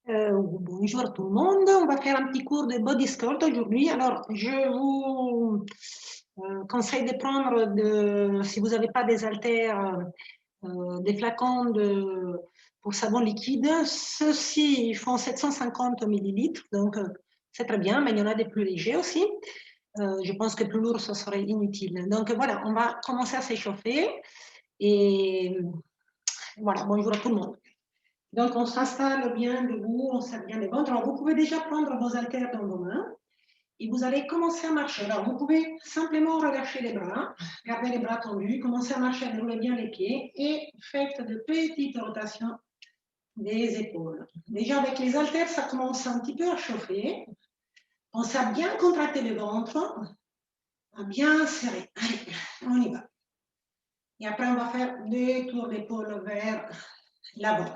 Bonjour tout le monde, on va faire un petit cours de body sculpt aujourd'hui. Alors, je vous conseille de prendre, si vous n'avez pas des haltères, des flacons pour savon liquide. Ceux-ci font 750 millilitres, donc c'est très bien, mais il y en a des plus légers aussi. Je pense que plus lourd, ça serait inutile. Donc voilà, on va commencer à s'échauffer. Et voilà, bonjour à tout le monde. Donc, on s'installe bien debout, on serre bien les ventres. Alors, vous pouvez déjà prendre vos haltères dans vos mains et vous allez commencer à marcher. Alors, vous pouvez simplement relâcher les bras, garder les bras tendus, commencer à marcher, à dérouler bien les pieds et faites de petites rotations des épaules. Déjà, avec les haltères, ça commence un petit peu à chauffer. Pensez à bien contracter le ventre, à bien serrer. Allez, on y va. Et après, on va faire des tours d'épaule vers l'avant.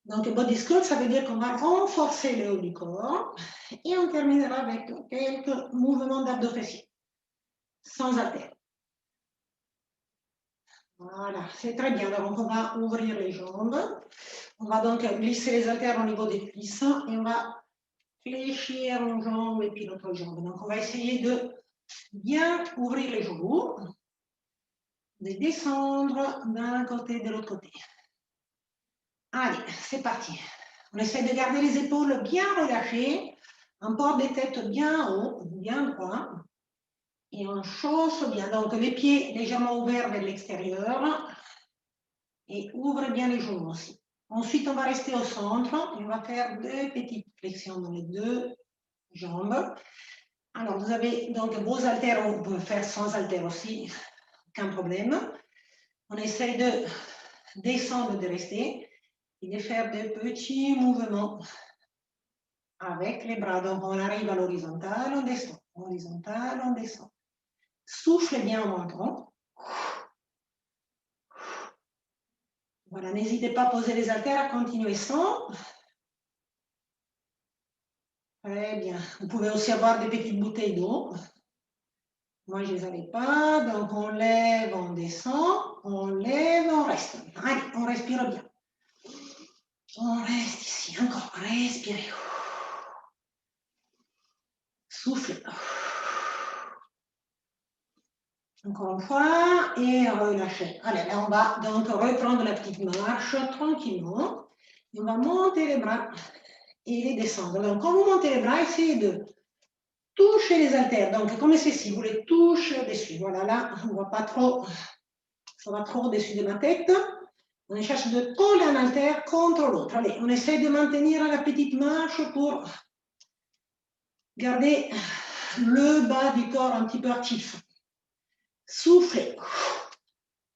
Donc, body sculpt, ça veut dire qu'on va renforcer le haut du corps et on terminera avec quelques mouvements d'abdos fessiers, sans haltères. Voilà, c'est très bien. Alors, on va ouvrir les jambes. On va donc glisser les haltères au niveau des cuisses et on va fléchir une jambe et puis l'autre jambe. Donc, on va essayer de bien ouvrir les genoux, de descendre d'un côté et de l'autre côté. Allez, c'est parti. On essaie de garder les épaules bien relâchées, un port des têtes bien haut, bien droit, et on chausse bien. Donc les pieds légèrement ouverts vers l'extérieur, et ouvre bien les genoux aussi. Ensuite, on va rester au centre, et on va faire deux petites flexions dans les deux jambes. Alors, vous avez donc vos haltères, on peut faire sans haltères aussi, aucun problème. On essaye de descendre, de rester, et de faire des petits mouvements avec les bras. Donc, on arrive à l'horizontale, on descend. Horizontale, on descend. Souffle bien en montant. Voilà, n'hésitez pas à poser les haltères, à continuer sans. Très bien. Vous pouvez aussi avoir des petites bouteilles d'eau. Moi, je ne les avais pas. Donc, on lève, on descend. On lève, on reste. Allez, on respire bien. On reste ici. Encore. Respirez. Souffle. Encore une fois, et relâchez. Allez, là, on va donc reprendre la petite marche tranquillement. Et on va monter les bras et les descendre. Donc, quand vous montez les bras, essayez de toucher les haltères. Donc, comme ceci, vous les touchez dessus. Voilà, là, on ne voit pas trop, ça va trop au-dessus de ma tête. On cherche de coller un haltère contre l'autre. Allez, on essaie de maintenir la petite marche pour garder le bas du corps un petit peu actif. Soufflez.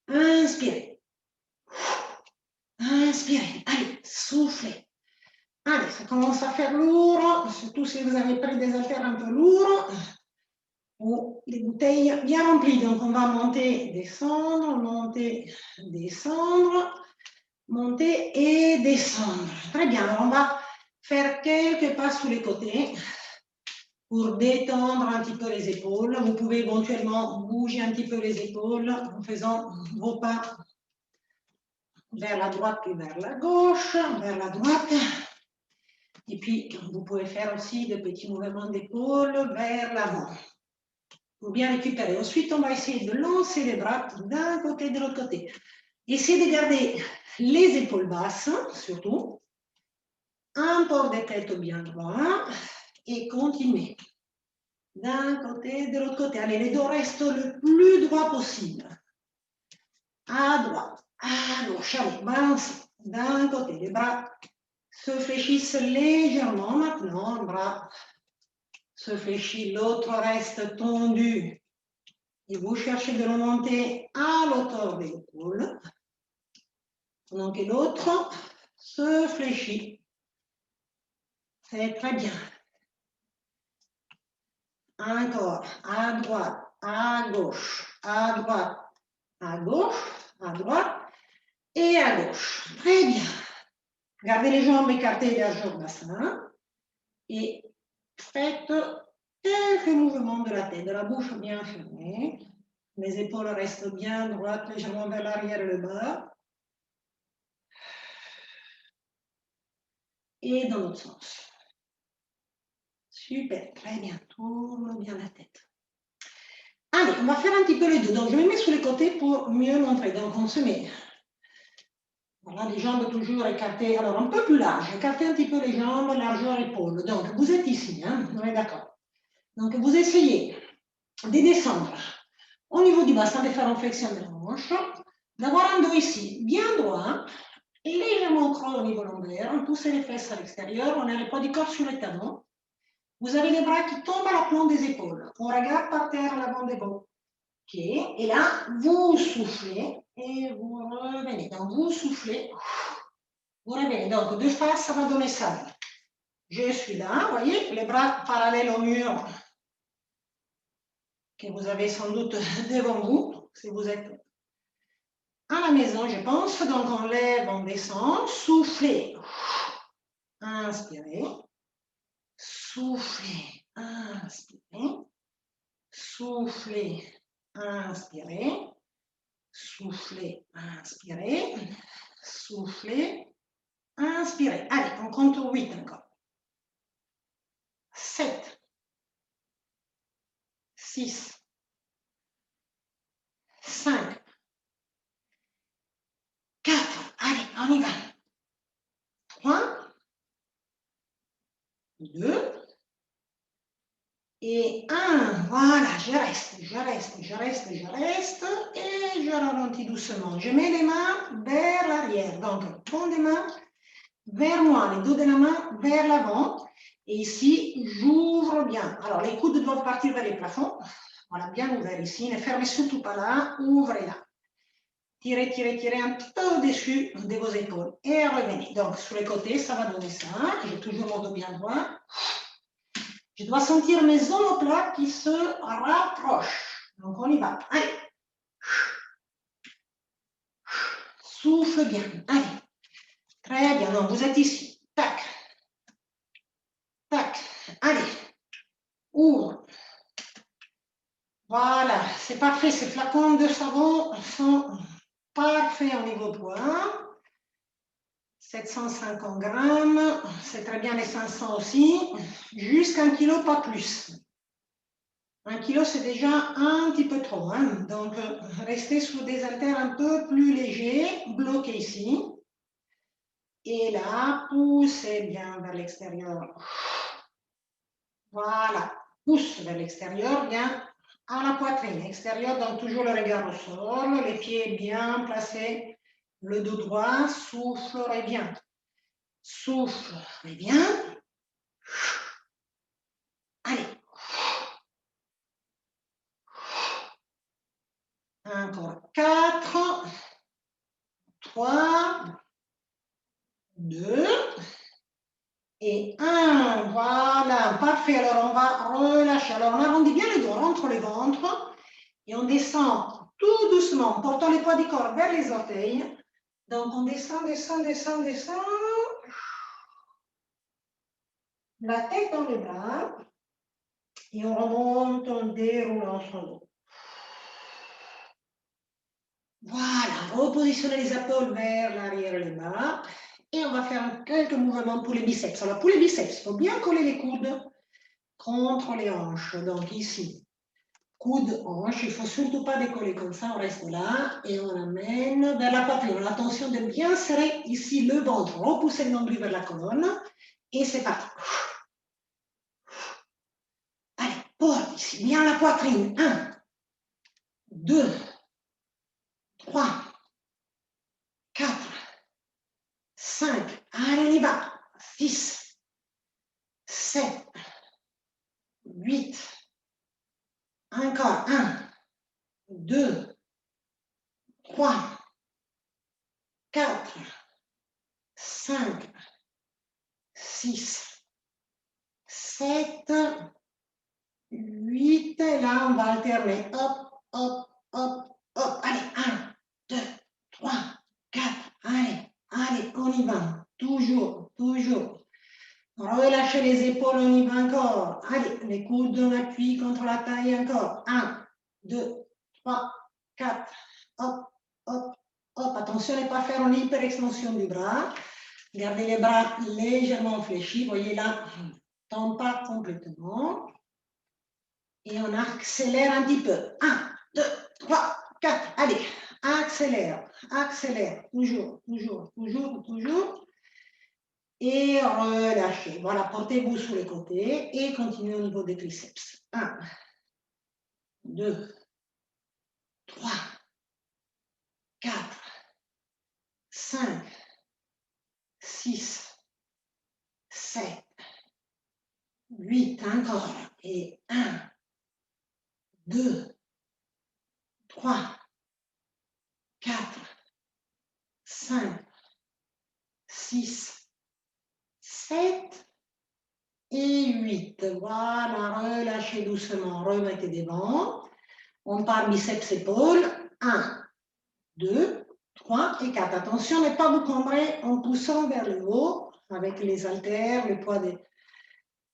Inspirez. Inspirez. Allez, soufflez. Allez, ça commence à faire lourd, surtout si vous avez pris des haltères un peu lourds ou des bouteilles bien remplies. Donc, on va monter, descendre, monter, descendre, monter et descendre. Très bien. Alors, on va faire quelques pas sous les côtés pour détendre un petit peu les épaules. Vous pouvez éventuellement bouger un petit peu les épaules en faisant vos pas vers la droite et vers la gauche, vers la droite. Et puis, vous pouvez faire aussi de petits mouvements d'épaule vers l'avant pour bien récupérer. Ensuite, on va essayer de lancer les bras d'un côté et de l'autre côté. Essayez de garder les épaules basses, surtout. Un port de tête bien droit et continuez. D'un côté et de l'autre côté. Allez, les dos restent le plus droit possible. À droite, à gauche. Allez, balancez. D'un côté, les bras se fléchissent légèrement maintenant. Un bras se fléchit, l'autre reste tendu. Et vous cherchez de remonter à l'auteur de l'épaule. Pendant que l'autre se fléchit. C'est très bien. Encore, à droite, à gauche, à droite, à gauche, à droite et à gauche. Très bien. Gardez les jambes écartées largeur bassin et faites quelques mouvements de la tête, de la bouche bien fermée. Les épaules restent bien droites, légèrement vers l'arrière et le bas. et dans l'autre sens. Super, très bien, tourne bien la tête. Allez, on va faire un petit peu les deux. Donc, je me mets sur les côtés pour mieux montrer. Donc, on se met, voilà, les jambes toujours écartées. Alors, un peu plus large, écartez un petit peu les jambes, largeur épaule. Donc, vous êtes ici, hein, on est d'accord. Donc, vous essayez de descendre au niveau du bassin, de faire une flexion de hanche, d'avoir un dos ici bien droit, légèrement creux au niveau lombaire, on pousse les fesses à l'extérieur, on a le poids du corps sur les talons. Vous avez les bras qui tombent à l'aplomb des épaules. On regarde par terre l'avant des bras. Ok, et là, vous soufflez et vous revenez. Donc, vous soufflez, vous revenez. Donc, de face, ça va donner ça. Je suis là, vous voyez, les bras parallèles au mur que vous avez sans doute devant vous, si vous êtes à la maison, je pense. Donc, on lève, on descend, soufflez, inspirez, soufflez, inspirez, soufflez, inspirez, soufflez, inspirez, soufflez, inspirez. Allez, on compte 8 encore. 7, 6, 5, 4, allez, on y va. 3, 2, et 1. Voilà, je reste, je reste, je reste, je reste, et je ralentis doucement. Je mets les mains vers l'arrière, donc pont des mains vers moi, les dos de la main vers l'avant. Et ici, j'ouvre bien. Alors, les coudes doivent partir vers les plafonds. Voilà, bien ouvert ici. Ne fermez surtout pas là. Ouvrez là. Tirez, tirez, tirez un petit peu au-dessus de vos épaules. Et revenez. Donc, sur les côtés, ça va donner ça. J'ai toujours mon dos bien droit. Je dois sentir mes omoplates qui se rapprochent. Donc, on y va. Allez. Souffle bien. Allez. Très bien. Donc, vous êtes ici. Tac. Tac. Allez. Ouvre. Voilà, c'est parfait. Ces flacons de savon sont parfaits au niveau poids. 750 grammes, c'est très bien les 500 aussi. Jusqu'à 1 kg, pas plus. 1 kg, c'est déjà un petit peu trop. Hein. Donc, restez sur des haltères un peu plus légers, bloqués ici. Et là, poussez bien vers l'extérieur. Voilà, pousse vers l'extérieur, bien à la poitrine extérieure, donc toujours le regard au sol, les pieds bien placés, le dos droit, souffle, bien. Souffle, bien. Allez. Encore 4, 3, 2 et 1. Voilà, parfait. Alors, on va relâcher. Alors, on arrondit bien les dos, on rentre le ventre et on descend tout doucement, portant les poids du corps vers les orteils. Donc, on descend, descend, descend, descend. La tête dans les bras. Et on remonte en déroulant son dos. Voilà, repositionnez les épaules vers l'arrière et les bas. Et on va faire quelques mouvements pour les biceps. Alors, pour les biceps, il faut bien coller les coudes contre les hanches. Donc, ici, coude, hanche. Il ne faut surtout pas décoller comme ça. On reste là et on amène vers la poitrine. On a attention de bien serrer ici le ventre. Repoussez le nombril vers la colonne. Et c'est parti. Allez, porte ici, bien la poitrine. 1, 2, 3, 4, 5, allez les bas, 6, 7, 8, encore 1, 2, 3, 4, 5, 6, 7, 8, et là on va alterner, hop, hop, hop, hop, allez, 1, 2, 3, 4, allez, allez, on y va, toujours, toujours. Relâchez les épaules, on y va encore. Allez, les coudes en appui contre la taille encore. 1, 2, 3, 4. Hop, hop, hop. Attention à ne pas faire une hyperextension du bras. Gardez les bras légèrement fléchis. Voyez là, on ne tombe pas complètement. Et on accélère un petit peu. 1, 2, 3, 4. Allez, accélère, accélère. Toujours, toujours, toujours, toujours. Et relâchez. Voilà, portez-vous sur les côtés et continuez au niveau des triceps. 1, 2, 3, 4, 5, 6, 7, 8, encore. Et 1, 2, 3, 4, 5, 6, 7 et 8. Voilà, relâchez doucement, remettez devant. On part biceps épaules. 1, 2, 3 et 4. Attention, ne pas vous combrer en poussant vers le haut avec les haltères, le poids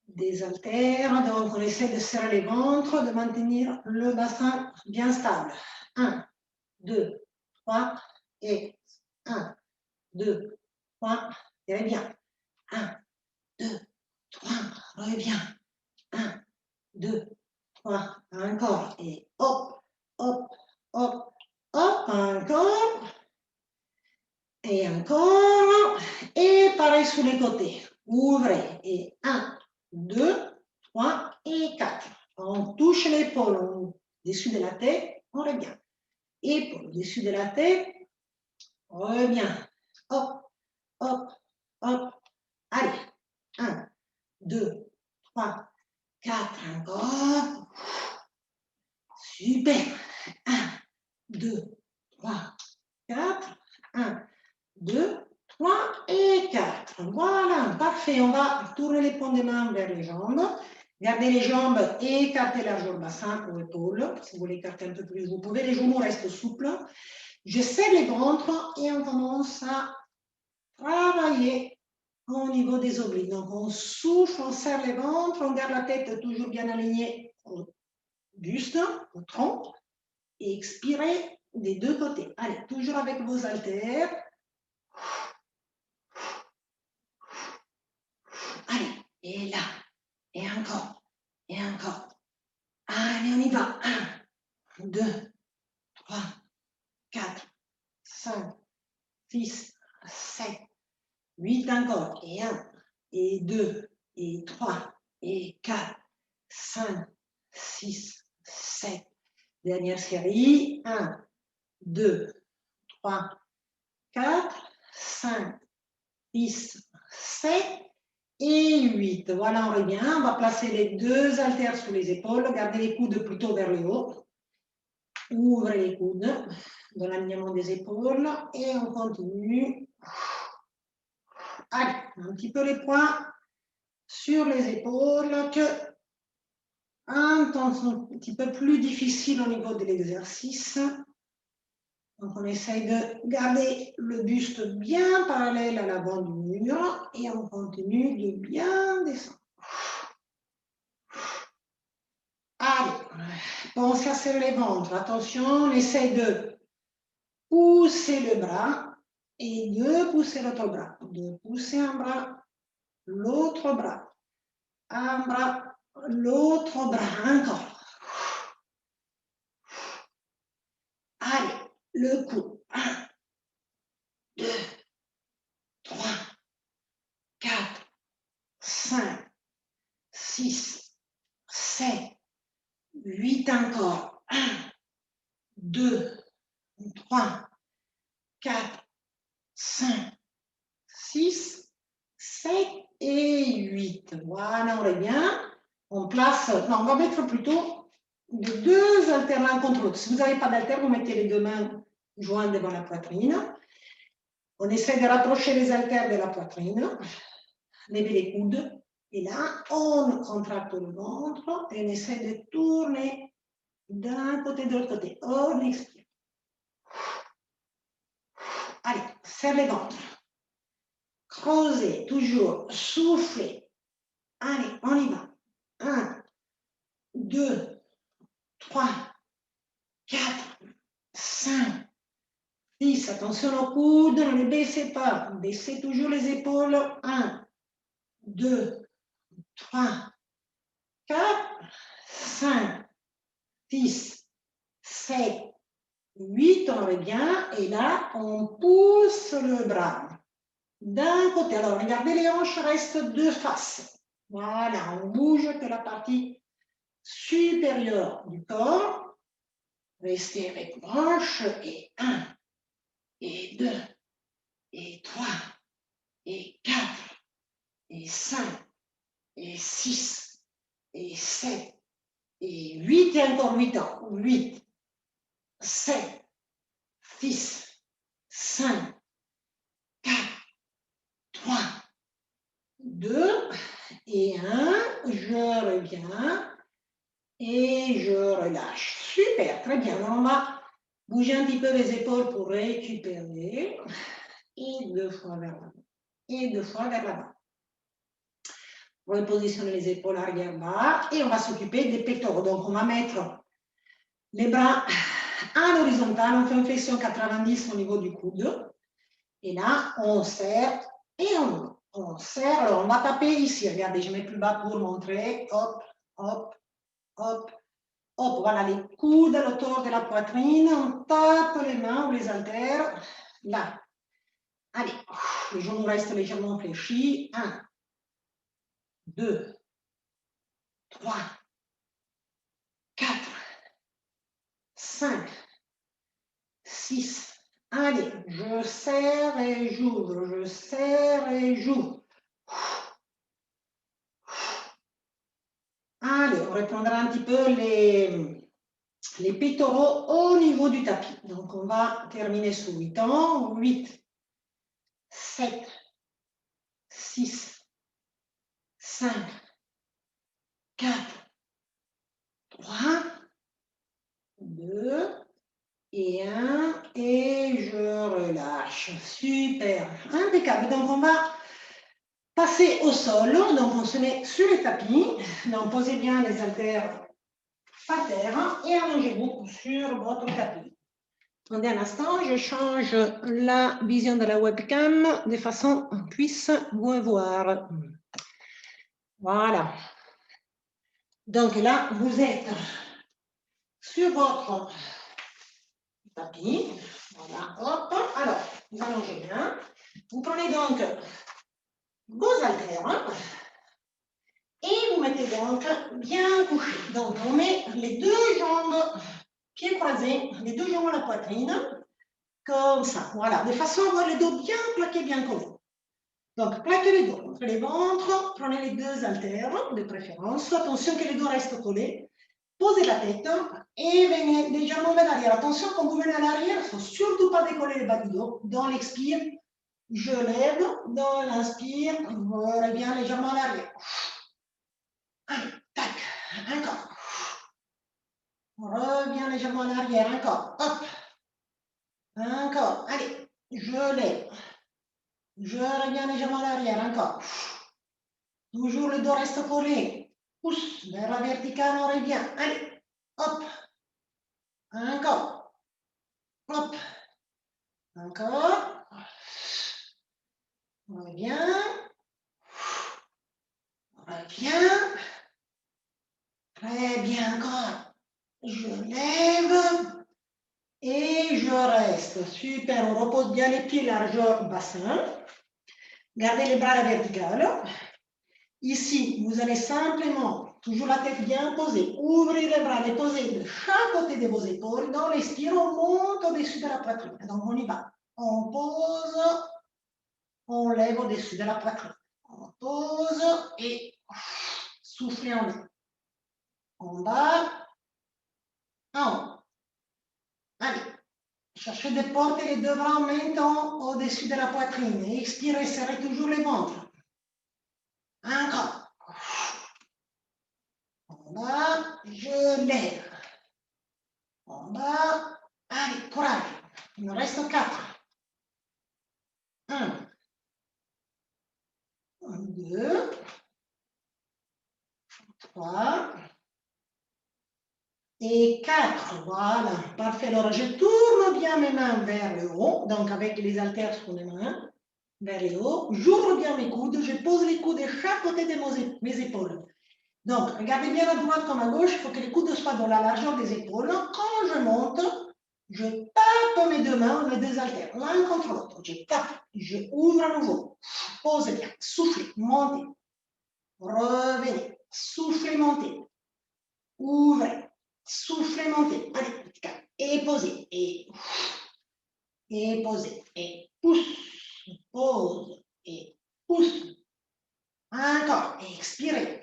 des haltères. Donc, on essaie de serrer les ventres, de maintenir le bassin bien stable. 1, 2, 3 et 1, 2, 3. Et bien. 1, 2, 3. Reviens. 1, 2, 3. Encore. Et hop, hop, hop, hop. Encore. Et encore. Et pareil sur les côtés. Ouvrez. Et 1, 2, 3 et 4. On touche l'épaule au-dessus de la tête. On revient. Épaule au-dessus de la tête. On revient. Hop, hop, hop. Allez. 1, 2, 3, 4. Encore. Super. 1, 2, 3, 4. 1, 2, 3 et 4. Voilà, parfait. On va tourner les paumes des mains vers les jambes. Gardez les jambes et écartez largeur bassin ou épaules. Si vous voulez écarter un peu plus, vous pouvez. Les genoux restent souples. Je serre les ventres et on commence à travailler au niveau des obliques. Donc, on souffle, on serre les ventres, on garde la tête toujours bien alignée au buste, au tronc. Et expirez des deux côtés. Allez, toujours avec vos haltères. Allez, et là, et encore, et encore. Allez, on y va. 1, 2, 3, 4, 5, 6, 7, 8 encore. Et 1, et 2, et 3, et 4, 5, 6, 7. Dernière série. 1, 2, 3, 4, 5, 6, 7. Et 8. Voilà, on revient. On va placer les deux haltères sous les épaules. Gardez les coudes plutôt vers le haut. Ouvrez les coudes dans l'alignement des épaules. Et on continue. Allez, un petit peu les poings sur les épaules. Un temps un petit peu plus difficile au niveau de l'exercice. Donc, on essaye de garder le buste bien parallèle à l'avant du mur. Et on continue de bien descendre. Allez, pensez à serrer les ventres. Attention, on essaie de pousser le bras et de pousser l'autre bras. De pousser un bras, l'autre bras. Un bras, l'autre bras. Encore. Allez, le coup. 1, 2, 3, 4, 5, 6, 7, 8 encore. 1, 2, 3, 4, 5, 6, 7 et 8. Voilà, on est bien. On place, non, on va mettre plutôt de deux haltères l'un contre l'autre. Si vous n'avez pas d'haltères, vous mettez les deux mains jointes devant la poitrine. On essaie de rapprocher les haltères de la poitrine. Levez les coudes. Et là, on contracte le ventre et on essaie de tourner d'un côté de l'autre côté. On expire. Allez, serre les ventres. Creusez, toujours, soufflez. Allez, on y va. 1, 2, 3, 4, 5, 10, attention aux coudes, ne les baissez pas. Baissez toujours les épaules. 1, 2, 3, 4, 5, 6, 7, 8, on revient. Et là, on pousse le bras d'un côté. Alors, regardez, les hanches restent de face. Voilà, on bouge que la partie supérieure du corps. Restez avec vos hanches. Et 1, et 2, et 3, et 4, et 5, et 6, et 7, et 8, et encore 8 ans. 8, 7, 6, 5, 4, 3, 2, et 1. Je reviens et je relâche. Super, très bien. Alors, on va bouger un petit peu les épaules pour récupérer. Et 2 fois vers l'avant. Et 2 fois vers l'avant. Repositionner les épaules arrière-bas et on va s'occuper des pectoraux. Donc, on va mettre les bras à l'horizontale, on fait une flexion 90 au niveau du coude. Et là, on serre et on serre. Alors, on va taper ici. Regardez, je mets plus bas pour montrer. Hop, hop, hop, hop. Voilà, les coudes à l'auteur de la poitrine. On tape les mains ou les haltères. Là. Allez, les genoux restent légèrement fléchis. 1, 2, 3, 4, 5, 6. Allez, je serre et j'ouvre, je serre et j'ouvre. Allez, on reprendra un petit peu les pectoraux au niveau du tapis. Donc, on va terminer sous 8 ans. 8, 7, 6, 5, 4, 3, 2, et 1, et je relâche. Super, impeccable. Donc, on va passer au sol. Donc, on se met sur les tapis. Donc, posez bien les haltères par terre et allongez-vous sur votre tapis. Attendez un instant, je change la vision de la webcam de façon qu'on puisse vous voir. Voilà. Donc là, vous êtes sur votre tapis. Voilà, hop. Alors, vous allongez bien. Vous prenez donc vos haltères et vous mettez donc bien couché. Donc, on met les deux jambes, pieds croisés, les deux jambes à la poitrine, comme ça. Voilà, de façon à avoir le dos bien plaqué, bien collé. Donc, plaquez les dos entre les ventres, prenez les deux haltères de préférence. Attention que les dos restent collés. Posez la tête et venez légèrement vers l'arrière. Attention, quand vous venez à l'arrière, il ne faut surtout pas décoller le bas du dos. Dans l'expire, je lève. Dans l'inspire, je reviens légèrement à l'arrière. Allez, tac, encore. Reviens légèrement à l'arrière, encore. Hop. Encore. Allez, je lève. Je reviens légèrement à l'arrière, encore. Toujours le dos reste collé. Pousse vers la verticale, on revient. Allez, hop. Encore. Hop. Encore. On revient. On revient. Très bien, encore. Je lève. Et je reste. Super, on repose bien les pieds largeur bassin. Gardez les bras à la verticale. Ici, vous allez simplement, toujours la tête bien posée, ouvrir les bras, les poser de chaque côté de vos épaules. Dans l'expire, on monte au-dessus de la poitrine. Donc, on y va. On pose, on lève au-dessus de la poitrine. On pose et soufflez en haut. En bas, en haut. Allez, cherchez de porter les deux bras en même temps au-dessus de la poitrine. Expirez, serrez toujours les ventres. Encore. En bas, je lève. En bas, allez, courage. Il nous reste 4. 1, 2, 3, Et 4, voilà, parfait. Alors, je tourne bien mes mains vers le haut, donc avec les haltères sur les mains, vers le haut. J'ouvre bien mes coudes, je pose les coudes de chaque côté de mes épaules. Donc, regardez bien à droite comme à gauche, il faut que les coudes soient dans la largeur des épaules. Quand je monte, je tape mes deux mains, mes deux haltères, l'un contre l'autre. Je tape, je ouvre à nouveau. Posez bien, soufflez, montez, revenez, soufflez, montez, ouvrez, soufflez, montez. Allez, petit cap. Et posez, et posez, et pousse, pose, et pousse. Encore, et expirez.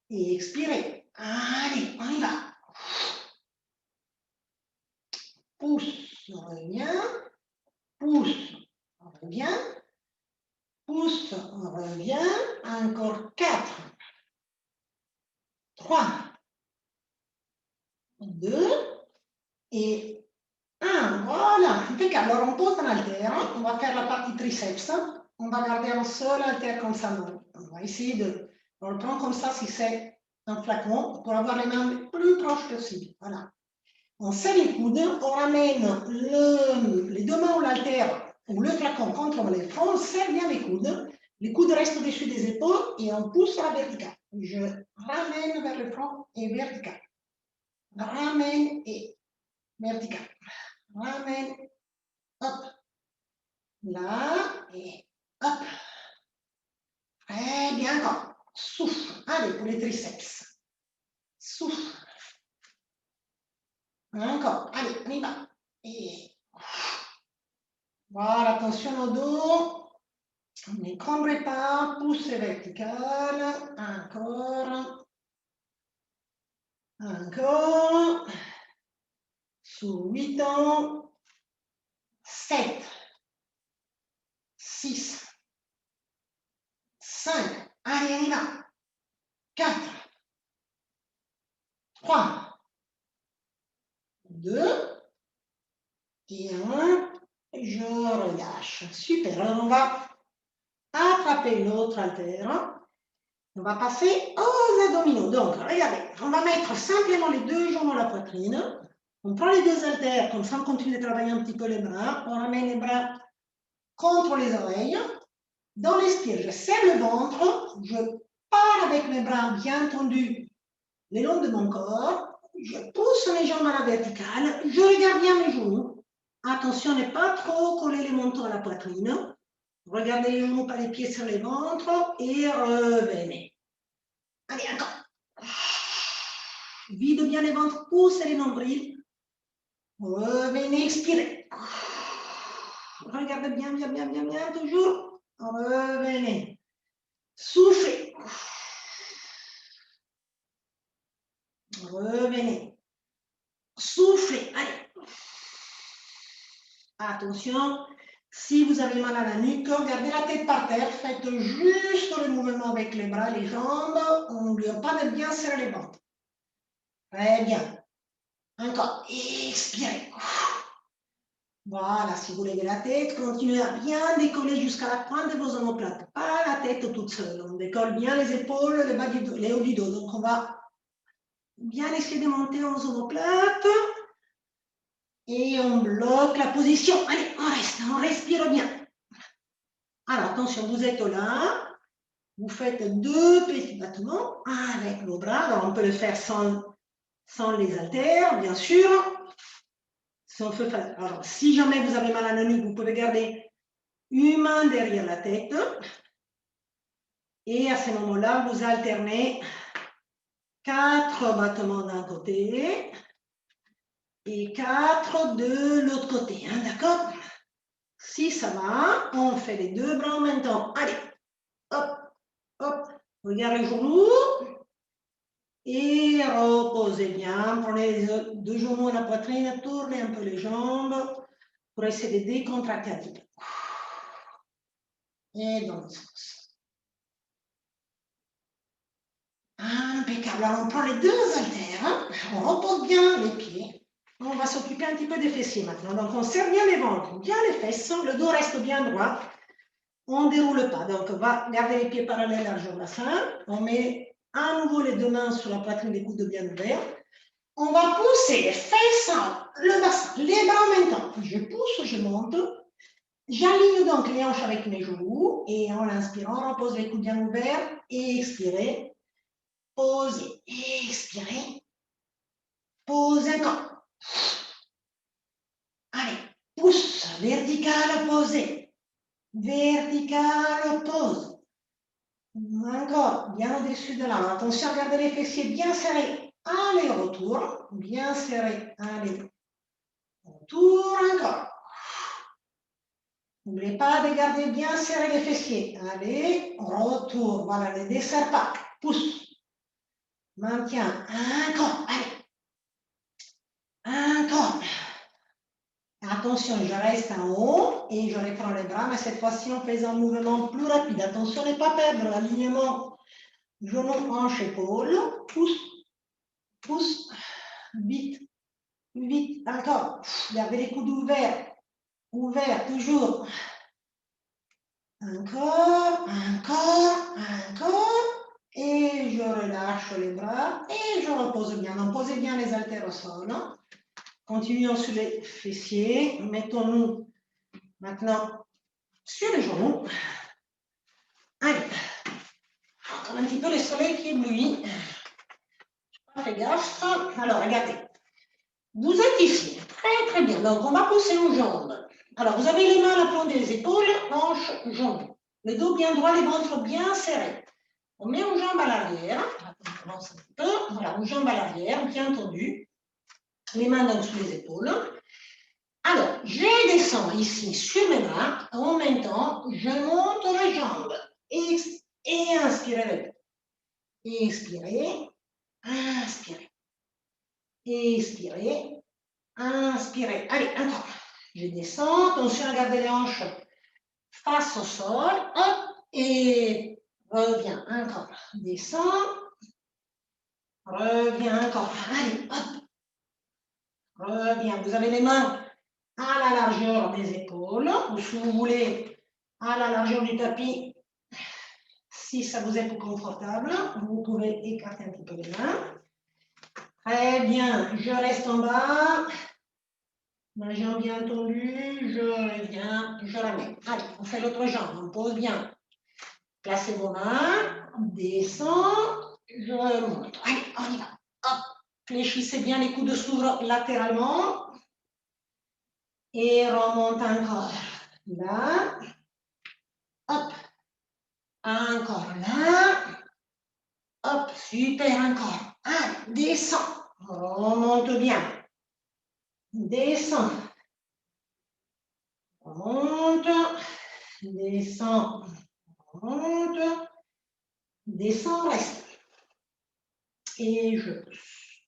Et expirez. Allez, on y va. Pousse, on revient. Pousse, on revient. Pousse, on revient. Encore 4, 3, 2 et 1. Voilà, impeccable. Alors on pose un haltère. On va faire la partie triceps. On va garder un seul haltère comme ça. On va essayer de... On le prend comme ça si c'est un flacon pour avoir les mains les plus proches possible. Voilà. On serre les coudes, on ramène les deux mains ou l'haltère ou le flacon contre les fronts, on serre bien les coudes restent au-dessus des épaules et on pousse à la verticale. Je ramène vers le front et vertical. Ramène et vertical. Ramène, hop. Là et hop. Très bien, encore. Souffle. Allez, pour les triceps. Souffle. Encore. Allez, on y va. Et voilà, attention au dos. N'écrombrez pas, poussez vertical, encore, encore, sur 8 ans, 7, 6, 5, allez, on y va, 4, 3, 2, et 1, je relâche. Super, alors on va attraper l'autre haltère. On va passer aux abdominaux. Donc, regardez, on va mettre simplement les deux jambes à la poitrine. On prend les deux haltères, comme ça on continue de travailler un petit peu les bras. On ramène les bras contre les oreilles. Dans l'expire, je serre le ventre. Je pars avec mes bras bien tendus le long de mon corps. Je pousse mes jambes à la verticale. Je regarde bien mes genoux. Attention, ne pas trop coller les mentons à la poitrine. Regardez les genoux, pas les pieds sur les ventres. Et revenez. Allez, encore. Vide bien les ventres, poussez les nombrils. Revenez, expirez. Regardez bien, bien, bien, bien, bien, toujours. Revenez. Soufflez. Revenez. Soufflez. Allez. Attention. Si vous avez mal à la nuque, gardez la tête par terre. Faites juste le mouvement avec les bras, les jambes. On n'oublie pas de bien serrer les ventres. Très bien. Encore. Expirez. Voilà, si vous levez la tête, continuez à bien décoller jusqu'à la pointe de vos omoplates, pas la tête toute seule. On décolle bien les épaules, le bas du dos, les hauts du dos. Donc, on va bien essayer de monter aux omoplates. Et on bloque la position. Allez, on respire bien. Alors, attention, vous êtes là. Vous faites deux petits battements avec vos bras. Alors, on peut le faire sans les haltères, bien sûr. Alors, si jamais vous avez mal à la nuque, vous pouvez garder une main derrière la tête. Et à ce moment-là, vous alternez 4 battements d'un côté et 4 de l'autre côté. Hein, d'accord? Si ça va, on fait les deux bras en même temps. Allez, hop, hop. Regardez les genoux. Et reposez bien. Prenez les deux genoux à la poitrine, tournez un peu les jambes pour essayer de décontracter un petit peu. Et dans le sens. Impeccable. Alors, on prend les deux haltères. Hein. On repose bien les pieds. On va s'occuper un petit peu des fessiers maintenant. Donc, on serre bien les ventres, bien les fesses. Le dos reste bien droit. On ne déroule pas. Donc, on va garder les pieds parallèles large au bassin. On met à nouveau les deux mains sur la poitrine, les coudes bien ouverts. On va pousser les fesses, le bassin, les bras en même temps. Je pousse, je monte. J'aligne donc les hanches avec mes genoux et en inspirant, on pose les coudes bien ouverts et expirez. Posez, expirez. Posez encore. Allez, pousse, vertical, posez. Vertical, pose. Encore, bien au-dessus de la main. Attention à garder les fessiers bien serrés. Allez, retour. Bien serré. Allez. Retour encore. N'oubliez pas de garder bien serré les fessiers. Allez, retour. Voilà, ne desserre pas. Pousse. Maintiens. Encore. Allez. Encore. Attention, je reste en haut et je reprends les bras, mais cette fois-ci, on fait un mouvement plus rapide. Attention à ne pas perdre l'alignement. Genou, hanche, épaule. Pousse. Pousse. Vite. Vite. Encore. Gardez les coudes ouverts. Ouverts, toujours. Encore, encore, encore. Et je relâche les bras et je repose bien. Donc, posez bien les haltères au sol. Continuons sur les fessiers. Mettons-nous maintenant sur les genoux. Allez. Encore un petit peu le soleil qui éblouit. Faites gaffe. Alors, regardez. Vous êtes ici. Très, très bien. Donc, on va pousser nos jambes. Alors, vous avez les mains à la plante des épaules, hanches, jambes. Le dos bien droit, les ventres bien serrés. On met nos jambes à l'arrière. On commence un petit peu. Voilà, nos jambes à l'arrière, bien tendues. Les mains donc sous les épaules. Alors, je descends ici sur mes mains. En même temps, je monte les jambes. Et inspirez. Expirez. Inspirez. Expirez. Inspirez. Allez, encore. Je descends. Attention à garder les hanches face au sol. Hop. Et reviens. Encore. Descends. Reviens encore. Allez, hop. Reviens. Vous avez les mains à la largeur des épaules. Ou si vous voulez, à la largeur du tapis. Si ça vous est plus confortable, vous pouvez écarter un petit peu les mains. Très bien. Je reste en bas. Ma jambe bien tendue, je reviens, je ramène. Allez, on fait l'autre jambe, on pose bien. Placez vos mains, descend, je remonte. Allez, on y va. Hop, fléchissez bien, les coudes s'ouvrent latéralement. Et remonte encore. Là. Hop. Encore là. Hop, super encore. Allez, descend. Remonte bien. Descend. Remonte. Descend. Remonte. Descend, reste. Et je pousse.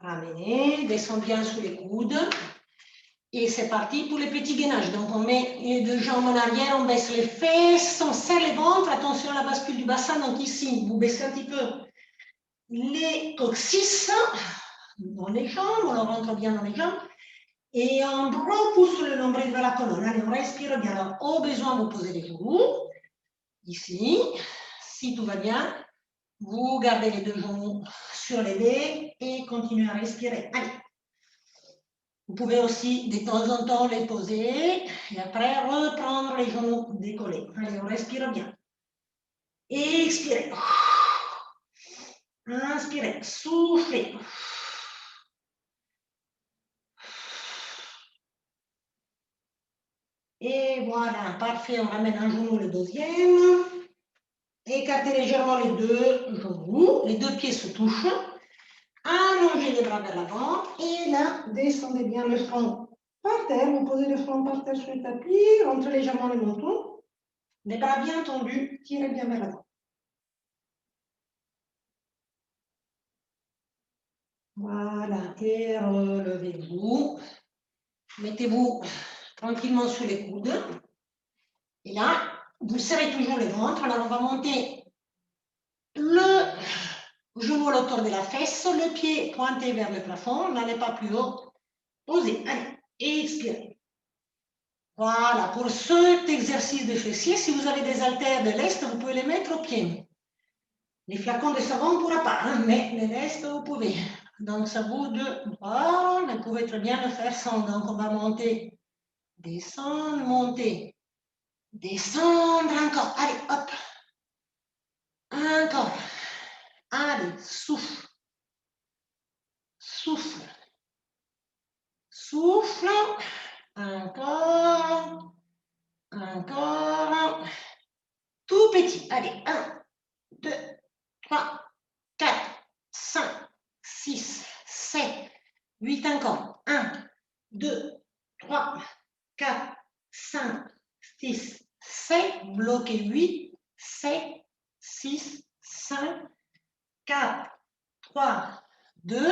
Ramenez, descend bien sous les coudes. Et c'est parti pour les petits gainages. Donc on met les deux jambes en arrière, on baisse les fesses, on serre les ventres. Attention à la bascule du bassin. Donc ici, vous baissez un petit peu les coccyx dans les jambes, on le rentre bien dans les jambes. Et on repousse le nombril vers la colonne. Allez, on respire bien. Alors, au besoin, vous posez les genoux. Ici, si tout va bien, vous gardez les deux genoux sur les dés et continuez à respirer. Allez. Vous pouvez aussi de temps en temps les poser et après reprendre les genoux décollés. Allez, on respire bien. Expirez. Inspirez. Soufflez. Et voilà, parfait. On ramène un genou, le deuxième. Écartez légèrement les deux genoux. Les deux pieds se touchent. Allongez les bras vers l'avant et là, descendez bien le front par terre. Vous posez le front par terre sur le tapis, rentrez légèrement le menton. Les bras bien tendus, tirez bien vers l'avant. Voilà, et relevez-vous. Mettez-vous tranquillement sous les coudes. Et là, vous serrez toujours le ventre. Alors, on va monter le genou à l'auteur de la fesse, le pied pointé vers le plafond, n'allez pas plus haut. Posez, allez, expirez. Voilà, pour cet exercice de fessier, si vous avez des haltères de lest, vous pouvez les mettre au pied. Les flacons de savon, on ne pourra pas, hein, mais les lestes, vous pouvez. Donc, c'est à vous de voir. Vous pouvez très bien le faire sans. Donc, on va monter, descendre, monter, descendre encore. Allez, hop. Encore. Allez, souffle. Souffle. Souffle. Encore. Encore. Tout petit. Allez, 1, 2, 3, 4, 5, 6, 7, 8 encore. 1, 2, 3, 4, 5, 6, 7. Bloquez 8, 7, 6, 5, 4, 3, 2.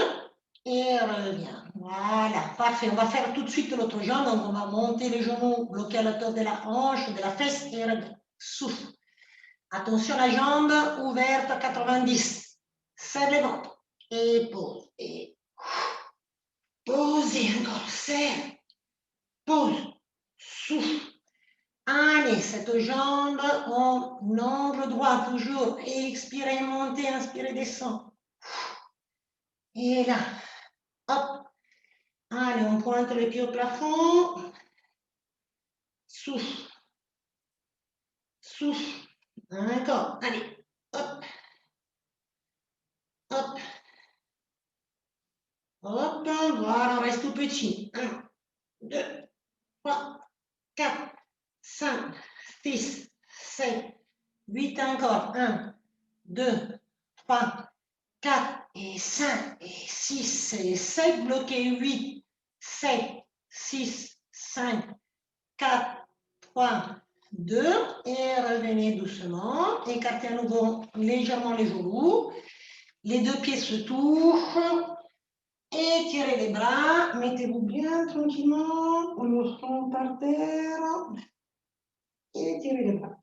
Et revient. Voilà, parfait. On va faire tout de suite l'autre jambe. Donc, on va monter les genoux, bloquer à l'auteur de la hanche, de la fesse et revient. Souffle. Attention, la jambe ouverte à 90. Serre le ventre. Et pose. Et posez encore. Serre. Pose. Souffle. Allez, cette jambe en angle droit, toujours. Expirez, montez, inspirez, descend. Et là, hop. Allez, on pointe les pieds au plafond. Souffle. Souffle. Encore. Allez, hop. Hop. Hop. Voilà, on reste tout petit. 1, 2, 3, 4, 5, 6, 7, 8 encore. 1, 2, 3, 4 et 5 et 6 et 7. Bloquez 8, 7, 6, 5, 4, 3, 2. Et revenez doucement. Écartez à nouveau légèrement les genoux. Les deux pieds se touchent. Étirez les bras. Mettez-vous bien tranquillement. Le front par terre. Étirez les bras.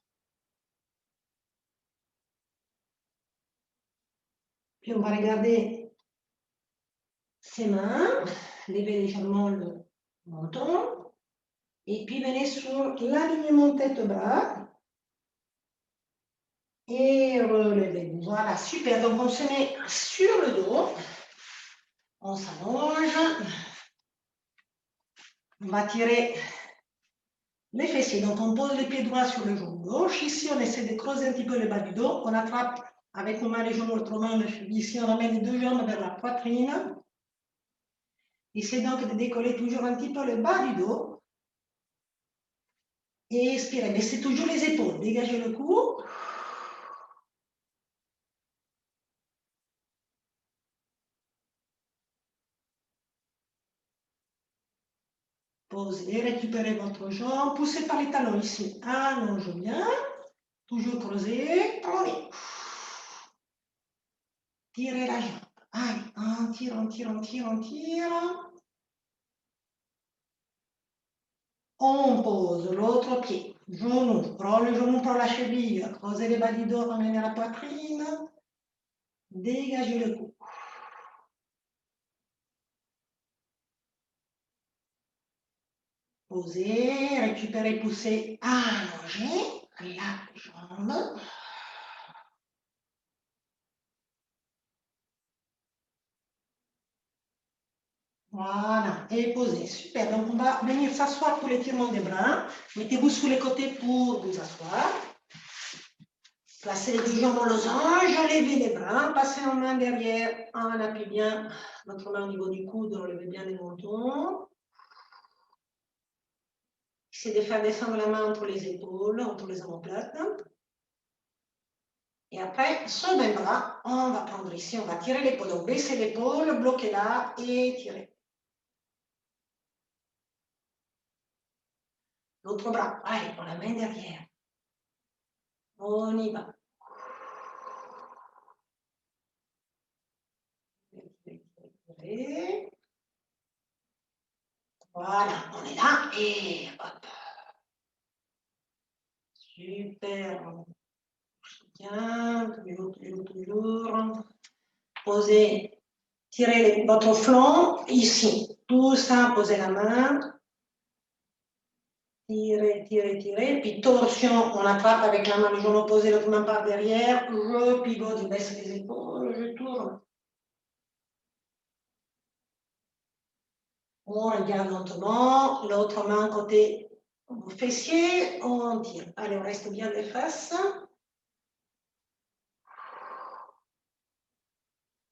Puis on va regarder ses mains. Levez légèrement le menton. Et puis venez sur l'alignement tête-bras. Et relevez-vous. Voilà, super. Donc on se met sur le dos. On s'allonge. On va tirer les fessiers. Donc on pose les pieds droits sur le genou gauche. Ici, on essaie de creuser un petit peu le bas du dos. On attrape avec nos mains les genoux, l'autre main le cheville. Ici, on ramène les deux jambes vers la poitrine. Essayez donc de décoller toujours un petit peu le bas du dos. Et expirez. Baissez toujours les épaules. Dégagez le cou. Posez, récupérez votre jambe. Poussez par les talons ici. Allonge bien. Toujours creuser. Allez. Tirez la jambe. Allez, on tire, on tire, on tire, on tire. On pose l'autre pied. Genou. Prends le genou par la cheville. Creusez les bas du dos, ramenez la poitrine. Dégagez le cou. Posez, récupérez, poussez, allongez la jambe. Voilà, et posez. Super, donc on va venir s'asseoir pour l'étirement des bras. Mettez-vous sur les côtés pour vous asseoir. Placez les deux jambes en losange, levez les bras, passez en main derrière, on appuie bien votre main au niveau du coude, relevez bien les mentons. Essayez de faire descendre la main entre les épaules, entre les omoplates. Et après, sur le même bras, on va prendre ici, on va tirer l'épaule. Donc, baissez l'épaule, bloquez là et tirez. L'autre bras, allez, on la main derrière. On y va. Voilà, on est là et hop. Super. Bien, toujours. Posez, tirez votre flanc ici. Tout ça, posez la main. Tirez, tirez, tirez. Puis torsion, on attrape avec la main le genou opposé, l'autre main par derrière. Je pivote, je baisse les épaules, je tourne. On regarde lentement, l'autre main côté fessier, on tire. Allez, on reste bien les fesses.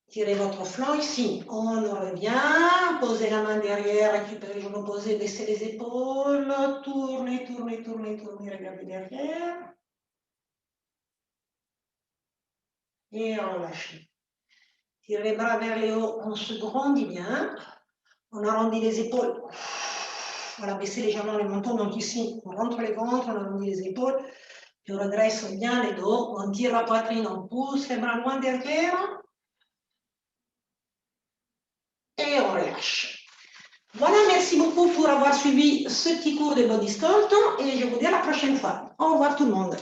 Tirez votre flanc ici. On revient, posez la main derrière, récupérez le genou posé, baissez les épaules, tournez, tournez, tournez, tournez, regardez derrière. Et relâchez. Tirez les bras vers le haut, on se grandit bien. On arrondit les épaules. Voilà, baissez légèrement le menton, donc ici, on rentre les ventres, on arrondit les épaules, puis on redresse bien les dos, on tire la poitrine, on pousse les bras loin derrière, et on relâche. Voilà, merci beaucoup pour avoir suivi ce petit cours de Body Sculpt, et je vous dis à la prochaine fois. Au revoir tout le monde.